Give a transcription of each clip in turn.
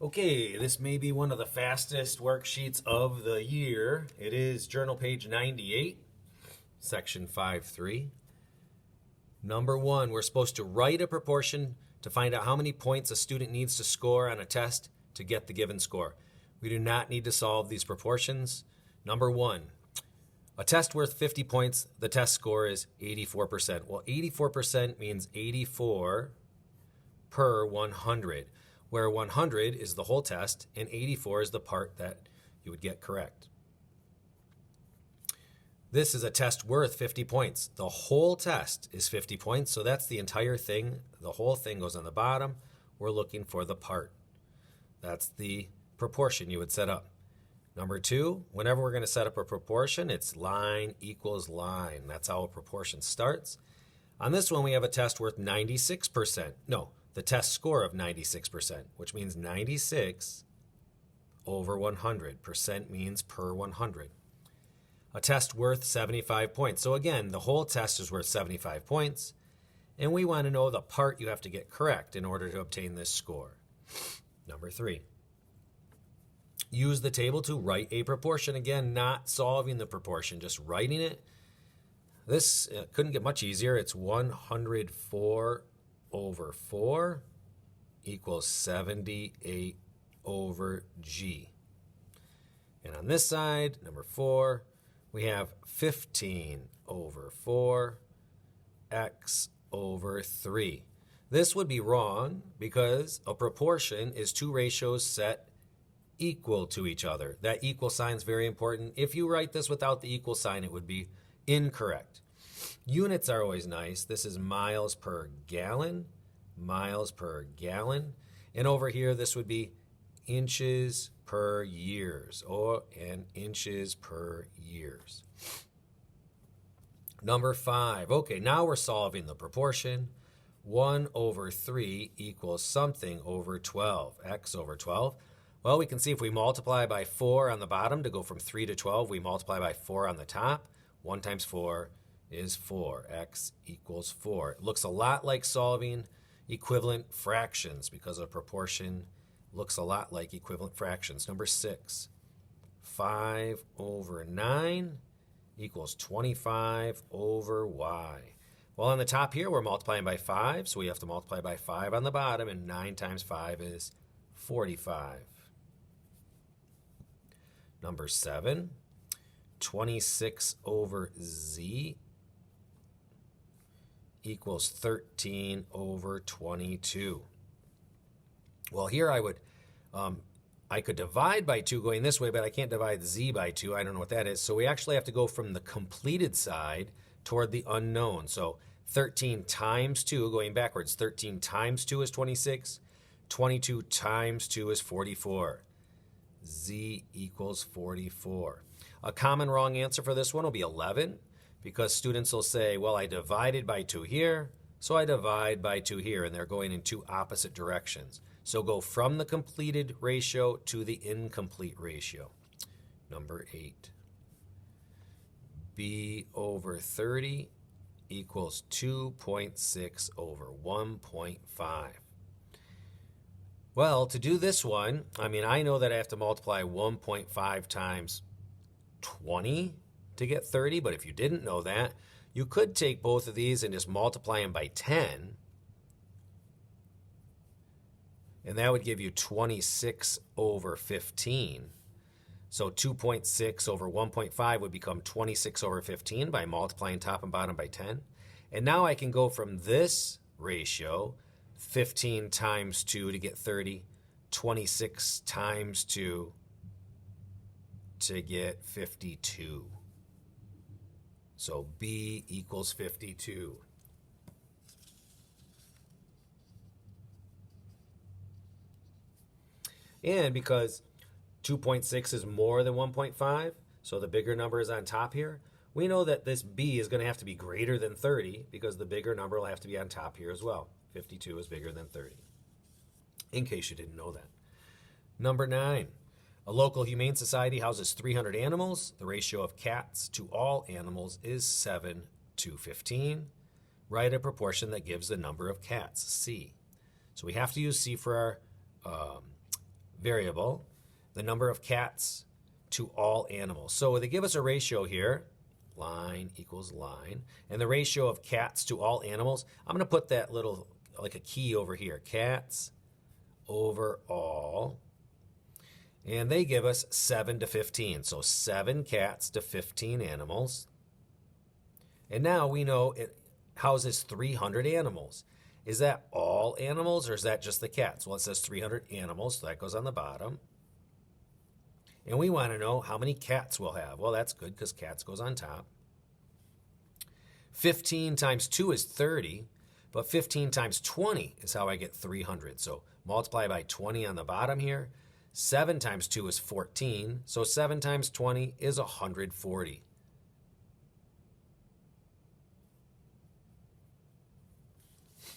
Okay, this may be one of the fastest worksheets of the year. It is journal page 98, section 5.3. Number 1, we're supposed to write a proportion to find out how many points a student needs to score on a test to get the given score. We do not need to solve these proportions. Number 1, a test worth 50 points, the test score is 84%. Well, 84% means 84 per 100, where 100 is the whole test and 84 is the part that you would get correct. This is a test worth 50 points. The whole test is 50 points, so that's the entire thing. The whole thing goes on the bottom. We're looking for the part. That's the proportion you would set up. Number 2, whenever we're going to set up a proportion, it's line equals line. That's how a proportion starts. On this one, we have a test worth 96%. No, the test score of 96%, which means 96 over 100. Percent means per 100. A test worth 75 points. So again, the whole test is worth 75 points, and we want to know the part you have to get correct in order to obtain this score. Number 3, use the table to write a proportion. Again, not solving the proportion, just writing it. This couldn't get much easier. It's 104 over 4 equals 78 over G. And on this side, number 4, we have 15 over 4 x over 3. This would be wrong because a proportion is two ratios set equal to each other. That equal sign is very important. If you write this without the equal sign, it would be incorrect. Units are always nice. This is miles per gallon, miles per gallon. And over here, this would be inches per years, and inches per years. Number 5. Okay, now we're solving the proportion. 1 over 3 equals something over 12, x over 12. Well, we can see if we multiply by 4 on the bottom to go from 3 to 12, we multiply by 4 on the top. 1 times 4 is 4. X equals 4. It looks a lot like solving equivalent fractions because a proportion looks a lot like equivalent fractions. Number 6, 5 over 9 equals 25 over y. Well, on the top here, we're multiplying by 5, so we have to multiply by 5 on the bottom, and 9 times 5 is 45. Number 7, 26 over z equals 13 over 22. Well, here I could divide by 2 going this way, but I can't divide z by 2. I don't know what that is. So we actually have to go from the completed side toward the unknown. So 13 times 2, going backwards, 13 times 2 is 26. 22 times 2 is 44. Z equals 44. A common wrong answer for this one will be 11, because students will say, well, I divided by 2 here, so I divide by 2 here, and they're going in two opposite directions. So go from the completed ratio to the incomplete ratio. Number 8. B over 30 equals 2.6 over 1.5. Well, to do this one, I know that I have to multiply 1.5 times 20 to get 30, but if you didn't know that, you could take both of these and just multiply them by 10, and that would give you 26 over 15. So 2.6 over 1.5 would become 26 over 15 by multiplying top and bottom by 10. And now I can go from this ratio, 15 times 2 to get 30, 26 times 2 to get 52. So B equals 52. And because 2.6 is more than 1.5, so the bigger number is on top here, we know that this B is going to have to be greater than 30 because the bigger number will have to be on top here as well. 52 is bigger than 30, in case you didn't know that. Number 9, a local humane society houses 300 animals. The ratio of cats to all animals is 7 to 15. Write a proportion that gives the number of cats, C. So we have to use C for our variable, the number of cats to all animals. So they give us a ratio here, line equals line, and the ratio of cats to all animals, I'm going to put that little, like a key over here, cats over all, and they give us 7 to 15. So 7 cats to 15 animals. And now we know it houses 300 animals. Is that all animals or is that just the cats? Well, it says 300 animals, so that goes on the bottom. And we want to know how many cats we'll have. Well, that's good because cats goes on top. 15 times 2 is 30, but 15 times 20 is how I get 300. So multiply by 20 on the bottom here. 7 times 2 is 14, so 7 times 20 is 140.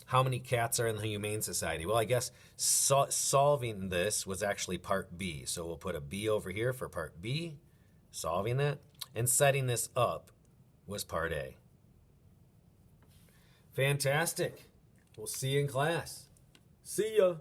How many cats are in the Humane Society? Well, I guess solving this was actually part B. So we'll put a B over here for part B, solving that. And setting this up was part A. Fantastic. We'll see you in class. See ya.